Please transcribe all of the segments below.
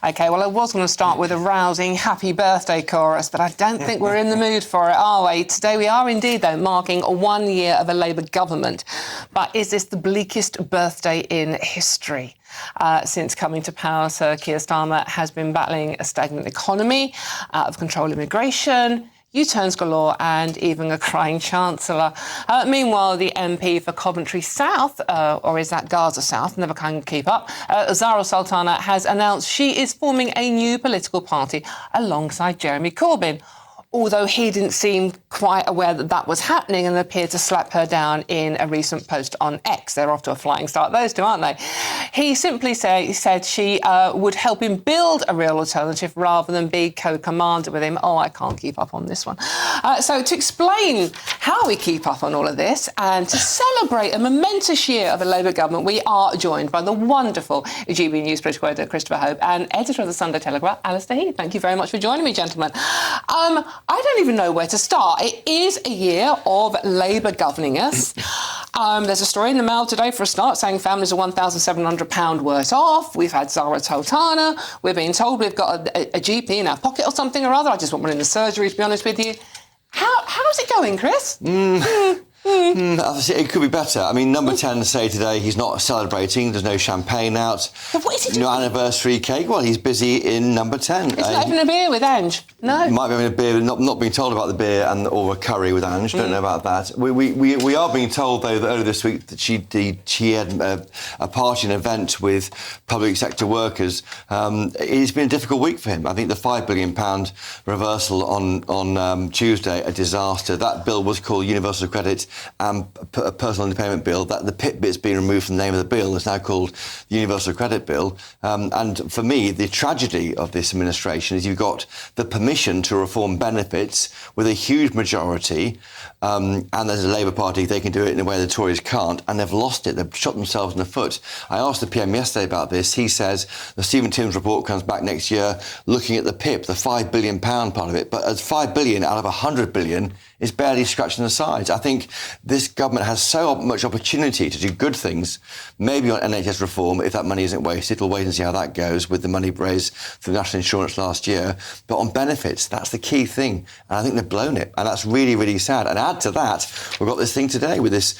OK, well, I was going to start with a rousing happy birthday chorus, but I don't think we're in the mood for it, are we? Today we are indeed, though, marking 1 year of a Labour government. But is this the bleakest birthday in history? Since coming to power, Sir Keir Starmer has been battling a stagnant economy, out of control immigration, U-turns galore and even a crying chancellor. Meanwhile, the MP for Coventry South, or is that Gaza South, never can keep up, Zara Sultana has announced she is forming a new political party alongside Jeremy Corbyn, although he didn't seem quite aware that that was happening and appeared to slap her down in a recent post on X. They're off to a flying start, those two, aren't they? He simply said she would help him build a real alternative rather than be co-commander with him. Oh, I can't keep up on this one. So to explain how we keep up on all of this and to celebrate a momentous year of a Labour government, we are joined by the wonderful GBNews political editor Christopher Hope and editor of the Sunday Telegraph Allister Heath. Thank you very much for joining me, gentlemen. I don't even know where to start. It is a year of Labour governing us. There's a story in the Mail today, for a start, saying families are £1,700 worse off. We've had Zara Sultana. We're being told we've got a GP in our pocket or something or other. I just want one in the surgery, to be honest with you. How's it going, Chris? It could be better. I mean, Number 10 say today he's not celebrating. There's no champagne out. But what is he doing? No anniversary cake. Well, he's busy in Number 10. It's not having a beer with Ange. No. He might be having a beer, not being told about the beer or a curry with Ange. Don't know about that. We are being told, though, that earlier this week that she had a party, an event with public sector workers. It's been a difficult week for him. I think the £5 billion reversal on Tuesday, a disaster. That bill was called Universal Credit and a personal independent bill. That the PIP bit's been removed from the name of the bill. It's now called the Universal Credit Bill. And for me, the tragedy of this administration is you've got the permission to reform benefits with a huge majority, and there's a Labour Party, they can do it in a way the Tories can't, and they've lost it. They've shot themselves in the foot. I asked the PM yesterday about this. He says the Stephen Timms report comes back next year looking at the PIP, the £5 billion part of it. But as £5 billion out of £100 billion is barely scratching the sides. I think this government has so much opportunity to do good things, maybe on NHS reform, if that money isn't wasted. We'll wait and see how that goes with the money raised through national insurance last year. But on benefits, that's the key thing. And I think they've blown it. And that's really, really sad. And add to that, we've got this thing today with this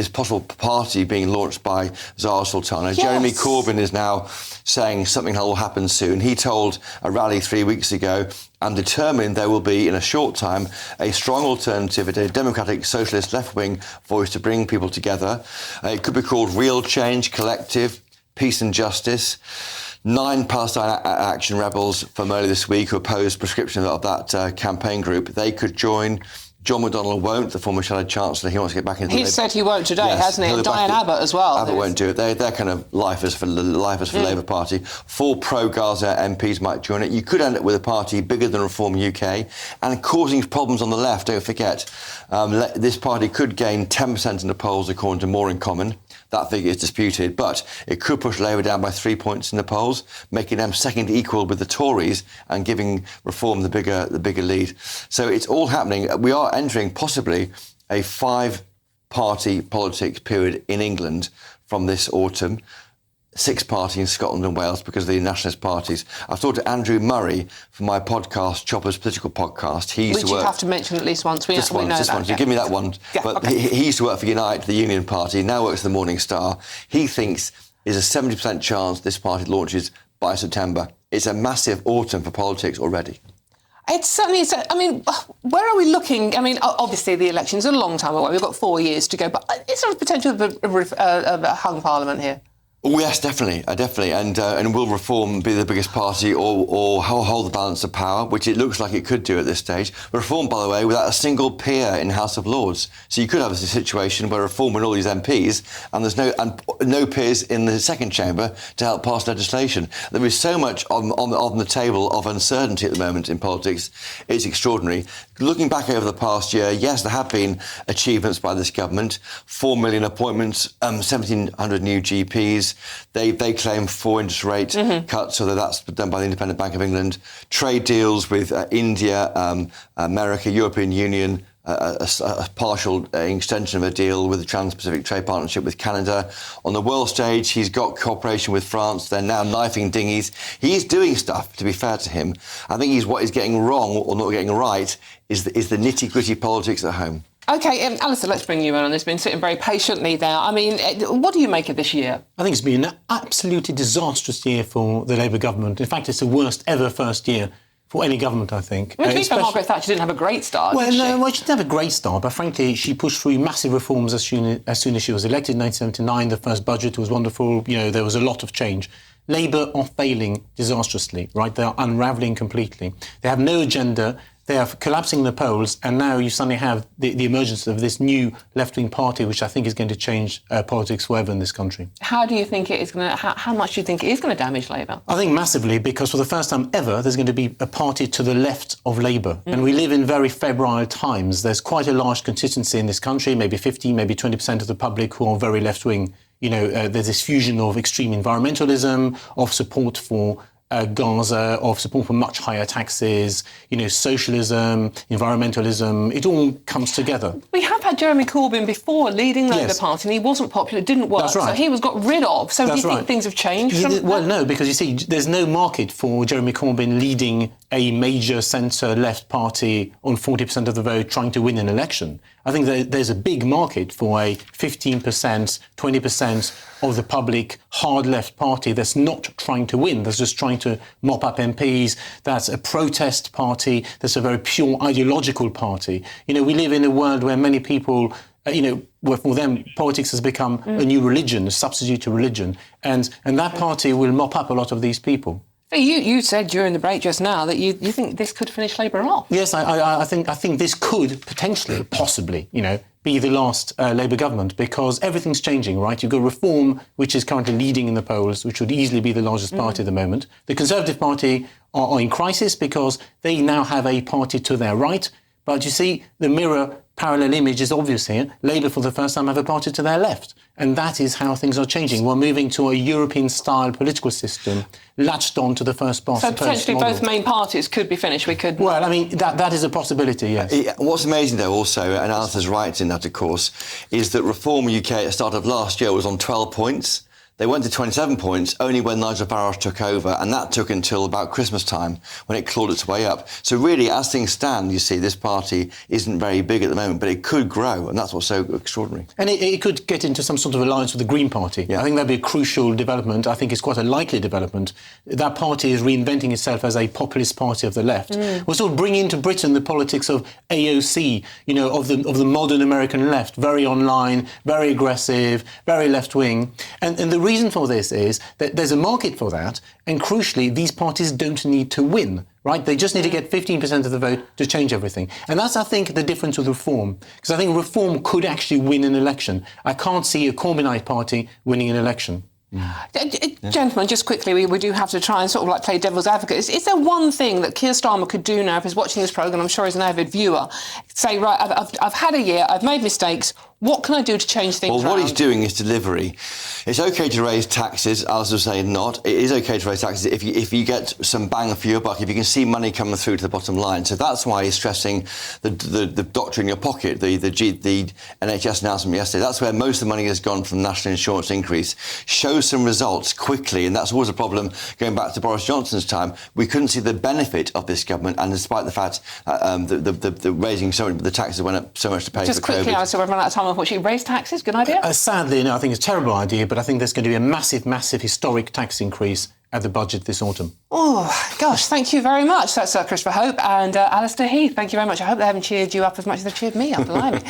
possible party being launched by Zara Sultana. Yes. Jeremy Corbyn is now saying something will happen soon. He told a rally 3 weeks ago, I'm determined there will be, in a short time, a strong alternative, a democratic, socialist, left-wing voice to bring people together. It could be called Real Change, Collective, Peace and Justice. 9 Palestine Action rebels from earlier this week who opposed prescription of that campaign group, they could join. John McDonnell won't, the former Shadow Chancellor. He wants to get back into the... He said he won't today, yes, hasn't he? And Diane Abbott as well. Abbott won't do it. They're kind of lifers for the Labour Party. 4 pro-Gaza MPs might join it. You could end up with a party bigger than Reform UK and causing problems on the left. Don't forget, this party could gain 10% in the polls, according to More in Common. That figure is disputed, but it could push Labour down by 3 points in the polls, making them second equal with the Tories and giving Reform the bigger lead. So it's all happening. We are entering possibly a 5-party politics period in England from this autumn. 6-party in Scotland and Wales because of the nationalist parties. I've talked to Andrew Murray from my podcast, Chopper's Political Podcast. He used Which to work... you have to mention at least once. Just once. Yeah. You give me that one. Yeah, but okay. he used to work for Unite, the Union Party, now works for the Morning Star. He thinks there's a 70% chance this party launches by September. It's a massive autumn for politics already. It's certainly... I mean, where are we looking? I mean, obviously the election's a long time away. We've got 4 years to go. But is there a potential of a hung parliament here? Oh, yes, definitely, and will Reform be the biggest party or hold the balance of power, which it looks like it could do at this stage. Reform, by the way, without a single peer in House of Lords. So you could have a situation where Reform win all these MPs and there's no peers in the second chamber to help pass legislation. There is so much on the table of uncertainty at the moment in politics. It's extraordinary. Looking back over the past year, yes, there have been achievements by this government. 4 million appointments, 1,700 new GPs. They claim 4 interest rate cuts, although that's done by the Independent Bank of England. Trade deals with India, America, European Union, a partial extension of a deal with the Trans-Pacific Trade Partnership with Canada. On the world stage, he's got cooperation with France. They're now knifing dinghies. He's doing stuff, to be fair to him. I think what he's getting wrong or not getting right is the nitty-gritty politics at home. OK, Alistair, let's bring you in on this. Been sitting very patiently there. I mean, what do you make of this year? I think it's been an absolutely disastrous year for the Labour government. In fact, it's the worst ever first year for any government, I think. Well, to be fair, Margaret Thatcher didn't have a great start, well, did she? No, she didn't have a great start, but frankly, she pushed through massive reforms as soon as she was elected in 1979. The first budget was wonderful. There was a lot of change. Labour are failing disastrously, right? They are unravelling completely. They have no agenda. They are collapsing the polls, and now you suddenly have the emergence of this new left-wing party, which I think is going to change politics forever in this country. How do you think it is going to? How much do you think it is going to damage Labour? I think massively, because for the first time ever, there's going to be a party to the left of Labour, and we live in very febrile times. There's quite a large constituency in this country, maybe 15, maybe 20% of the public who are very left-wing. There's this fusion of extreme environmentalism, of support for Gaza, of support for much higher taxes, socialism, environmentalism. It all comes together. We have had Jeremy Corbyn before leading the Labour Party, and he wasn't popular, didn't work. That's right. So he was got rid of. So do you think things have changed? Well, no, because you see, there's no market for Jeremy Corbyn leading a major centre-left party on 40% of the vote trying to win an election. I think that there's a big market for a 15%, 20% of the public hard-left party that's not trying to win, that's just trying to mop up MPs, that's a protest party, that's a very pure ideological party. We live in a world where many people, where for them politics has become a new religion, a substitute to religion, and that party will mop up a lot of these people. You said during the break just now that you think this could finish Labour off. Yes, I think this could potentially, possibly, be the last Labour government, because everything's changing, right? You've got Reform, which is currently leading in the polls, which would easily be the largest party at the moment. The Conservative Party are in crisis because they now have a party to their right. But you see, the mirror parallel image is obvious here. Labour, for the first time, have a party to their left. And that is how things are changing. We're moving to a European-style political system latched on to the first past. So potentially both main parties could be finished. Well, I mean, that is a possibility, yes. What's amazing, though, also, and Alistair's right in that, of course, is that Reform UK at the start of last year was on 12 points. They went to 27 points only when Nigel Farage took over, and that took until about Christmas time when it clawed its way up. So really, as things stand, you see, this party isn't very big at the moment, but it could grow, and that's what's so extraordinary. And it could get into some sort of alliance with the Green Party. Yeah. I think that'd be a crucial development. I think it's quite a likely development. That party is reinventing itself as a populist party of the left. We're sort of bringing into Britain the politics of AOC, of the modern American left, very online, very aggressive, very left-wing. And the reason for this is that there's a market for that, and crucially, these parties don't need to win, right? They just need to get 15% of the vote to change everything. And that's, I think, the difference with Reform. Because I think Reform could actually win an election. I can't see a Corbynite party winning an election. Gentlemen, just quickly, we do have to try and sort of play devil's advocate. Is there one thing that Keir Starmer could do now if he's watching this programme, I'm sure he's an avid viewer, say, right, I've had a year, I've made mistakes, what can I do to change things around? Well, what he's doing is delivery. It's OK to raise taxes, Alistair was saying not. It is OK to raise taxes if you get some bang for your buck, if you can see money coming through to the bottom line. So that's why he's stressing the doctor in your pocket, the NHS announcement yesterday. That's where most of the money has gone from national insurance increase. Show some results quickly, and that's always a problem going back to Boris Johnson's time. We couldn't see the benefit of this government, and despite the fact the raising so much, the taxes went up so much to pay just for COVID. Just quickly, Alistair, we've run out of time. Unfortunately, raise taxes, good idea? Sadly, no, I think it's a terrible idea, but I think there's going to be a massive, massive historic tax increase at the budget this autumn. Oh, gosh, thank you very much. That's Christopher Hope and Alister Heath. Thank you very much. I hope they haven't cheered you up as much as they've cheered me up. Blimey.